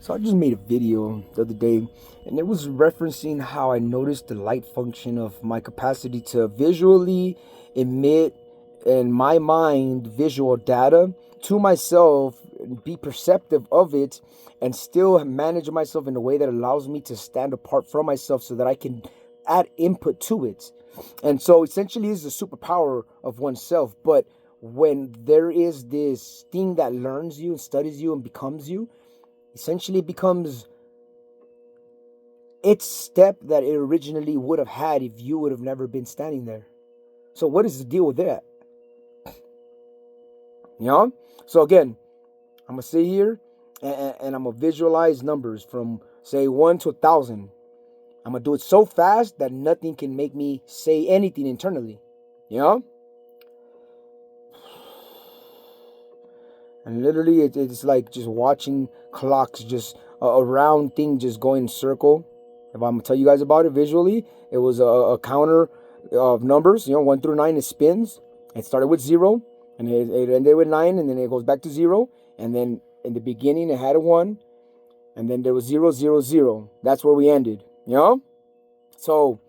So I just made a video the other day, and it was referencing how I noticed the light function of my capacity to visually emit in my mind visual data to myself, and be perceptive of it, and still manage myself in a way that allows me to stand apart from myself so that I can add input to it. And so essentially it's a superpower of oneself. But when there is this thing that learns you and studies you and becomes you, essentially it becomes its step that it originally would have had if you would have never been standing there. So what is the deal with that? You know? So again, I'm gonna sit here and I'm gonna visualize numbers from say 1 to 1,000. I'm gonna do it so fast that nothing can make me say anything internally. You know? And literally it's like just watching clocks, just a round thing just going in circle. If I'm gonna tell you guys about it visually, it was a counter of numbers. 1 through 9, it spins. It started with 0, and it ended with 9, and then it goes back to 0, and then in the beginning it had a 1, and then there was 0, 0, 0. That's where we ended. So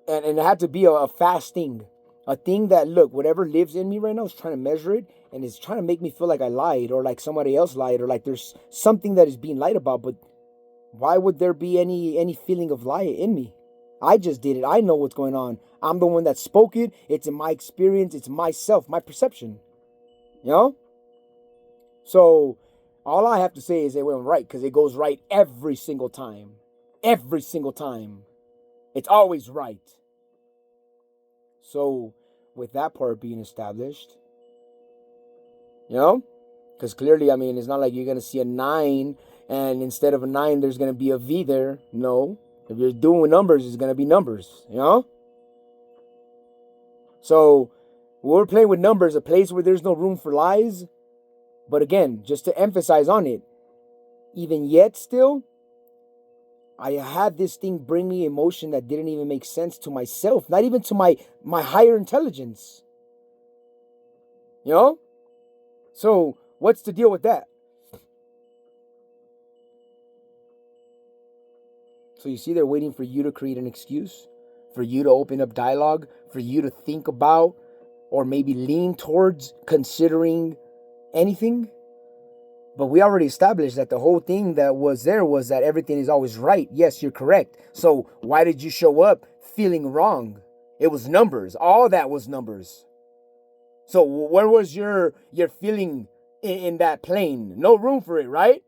and it had to be a fast thing. A thing that, look, whatever lives in me right now is trying to measure it, and it's trying to make me feel like I lied, or like somebody else lied, or like there's something that is being lied about. But why would there be any feeling of lie in me? I just did it. I know what's going on. I'm the one that spoke it. It's in my experience. It's myself, my perception. So all I have to say is it went right, because it goes right every single time. Every single time. It's always right. So with that part being established, because clearly, it's not like you're going to see a 9 and instead of a 9, there's going to be a V there. No. If you're doing numbers, it's going to be numbers, So we're playing with numbers, a place where there's no room for lies. But again, just to emphasize on it, even yet still, I had this thing bring me emotion that didn't even make sense to myself, not even to my higher intelligence. So what's the deal with that? So you see, they're waiting for you to create an excuse, for you to open up dialogue, for you to think about or maybe lean towards considering anything. But we already established that the whole thing that was there was that everything is always right. Yes, you're correct. So why did you show up feeling wrong? It was numbers. All that was numbers. So where was your feeling in that plane? No room for it, right?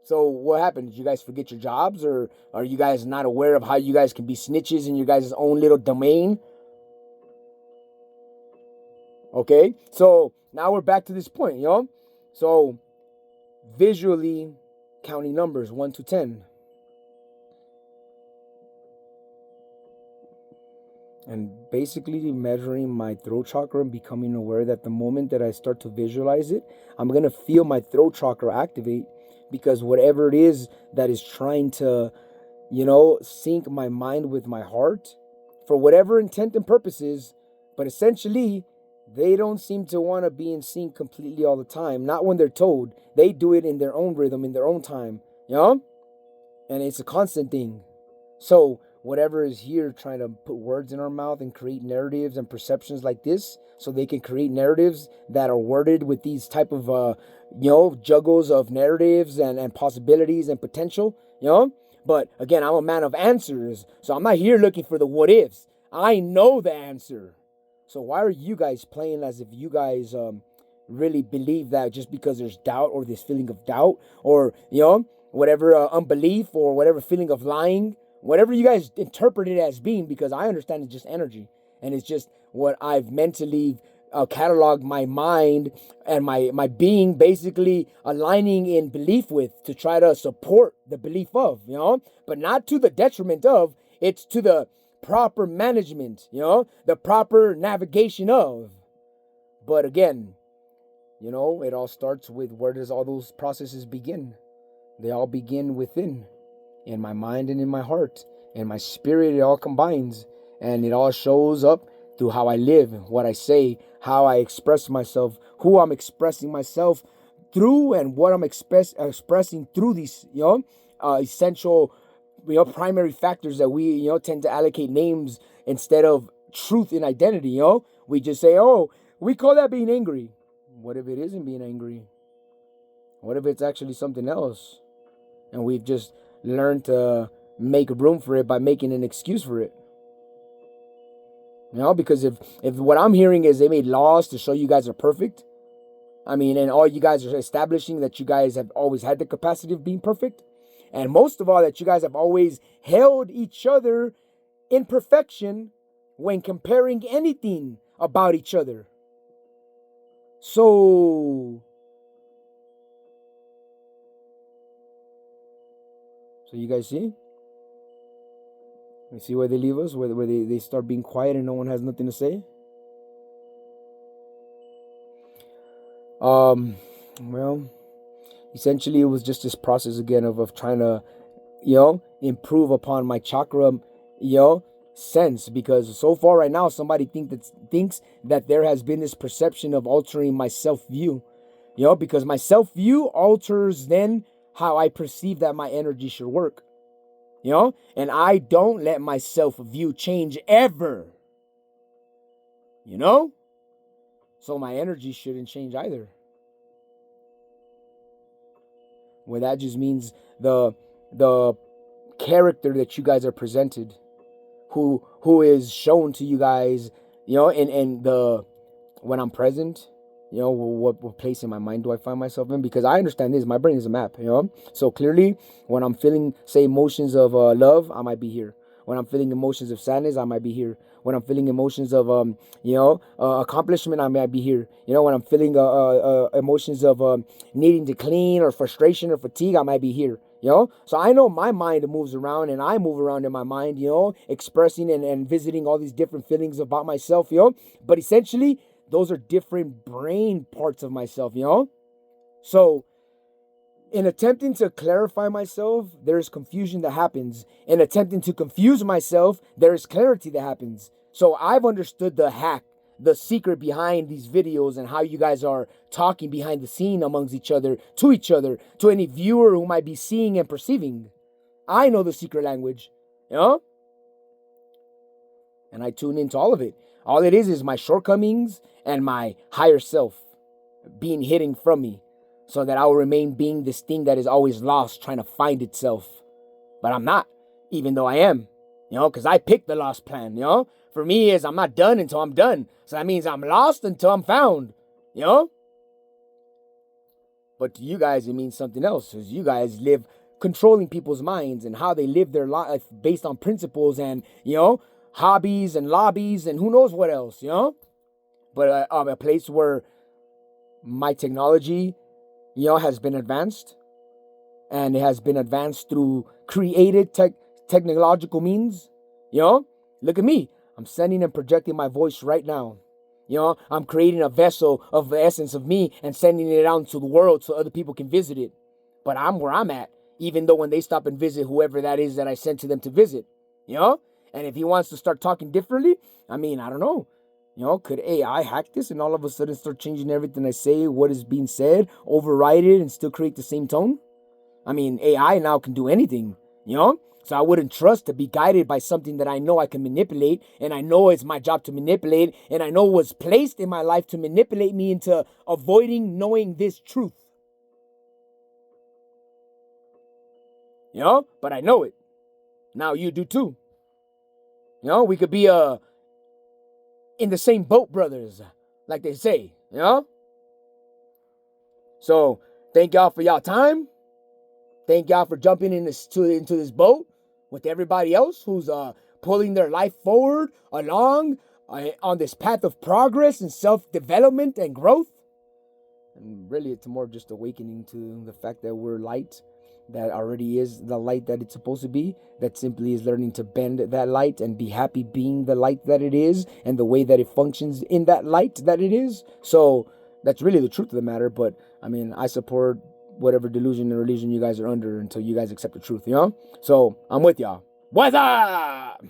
So what happened? Did you guys forget your jobs, or are you guys not aware of how you guys can be snitches in your guys' own little domain? Okay, so now we're back to this point, So visually counting numbers 1 to 10. And basically measuring my throat chakra and becoming aware that the moment that I start to visualize it, I'm going to feel my throat chakra activate, because whatever it is that is trying to, sync my mind with my heart for whatever intent and purposes, but essentially they don't seem to want to be in sync completely all the time. Not when they're told. They do it in their own rhythm, in their own time, and it's a constant thing. So whatever is here trying to put words in our mouth and create narratives and perceptions like this, so they can create narratives that are worded with these type of juggles of narratives and possibilities and potential, But again, I'm a man of answers, so I'm not here looking for the what ifs. I know the answer. So why are you guys playing as if you guys really believe that just because there's doubt, or this feeling of doubt, or whatever unbelief, or whatever feeling of lying, whatever you guys interpret it as being, because I understand it's just energy, and it's just what I've mentally cataloged my mind and my being basically aligning in belief with, to try to support the belief of, but not to the detriment of. It's to the proper management, the proper navigation of. But again, it all starts with, where does all those processes begin? They all begin within, in my mind and in my heart. In my spirit, it all combines, and it all shows up through how I live, what I say, how I express myself, who I'm expressing myself through and what I'm expressing through these, essential, primary factors that we, tend to allocate names instead of truth and identity. We just say, oh, we call that being angry. What if it isn't being angry? What if it's actually something else? And we've just learned to make room for it by making an excuse for it. Because if what I'm hearing is they made laws to show you guys are perfect, and all you guys are establishing that you guys have always had the capacity of being perfect, and most of all that you guys have always held each other in perfection when comparing anything about each other. So you guys see? You see where they leave us? Where they start being quiet and no one has nothing to say? Well, essentially it was just this process again of trying to, improve upon my chakra, sense, because so far right now somebody thinks that there has been this perception of altering my self-view, because my self-view alters then how I perceive that my energy should work, and I don't let my self-view change ever, so my energy shouldn't change either. Well, that just means the character that you guys are presented, who is shown to you guys, in the when I'm present, what place in my mind do I find myself in? Because I understand this, my brain is a map, so clearly when I'm feeling, say, emotions of love, I might be here. When I'm feeling emotions of sadness, I might be here. When I'm feeling emotions of accomplishment, I might be here. When I'm feeling emotions of needing to clean or frustration or fatigue, I might be here. So I know my mind moves around, and I move around in my mind, expressing and visiting all these different feelings about myself, but essentially those are different brain parts of myself, so in attempting to clarify myself, there is confusion that happens. In attempting to confuse myself, there is clarity that happens. So I've understood the hack, the secret behind these videos, and how you guys are talking behind the scene amongst each other, to any viewer who might be seeing and perceiving. I know the secret language, and I tune into all of it. All it is my shortcomings and my higher self being hidden from me, so that I will remain being this thing that is always lost, trying to find itself. But I'm not, even though I am, because I picked the lost plan, For me is I'm not done until I'm done. So that means I'm lost until I'm found, But to you guys, it means something else, because you guys live controlling people's minds and how they live their life based on principles and, hobbies and lobbies and who knows what else, But a place where my technology, has been advanced, and it has been advanced through created technological means. Look at me. I'm sending and projecting my voice right now. I'm creating a vessel of the essence of me and sending it out into the world so other people can visit it. But I'm where I'm at, even though when they stop and visit whoever that is that I sent to them to visit, And if he wants to start talking differently, I don't know. Could AI hack this and all of a sudden start changing everything I say, what is being said, override it, and still create the same tone? AI now can do anything, So I wouldn't trust to be guided by something that I know I can manipulate, and I know it's my job to manipulate, and I know was placed in my life to manipulate me into avoiding knowing this truth. But I know it. Now you do too. We could be in the same boat, brothers, like they say, So thank y'all for y'all time. Thank y'all for jumping into this boat with everybody else who's pulling their life forward along on this path of progress and self-development and growth. And really, it's more just awakening to the fact that we're light, that already is the light that it's supposed to be, that simply is learning to bend that light and be happy being the light that it is and the way that it functions in that light that it is. So that's really the truth of the matter. But I support whatever delusion and religion you guys are under until you guys accept the truth, So I'm with y'all. What's up?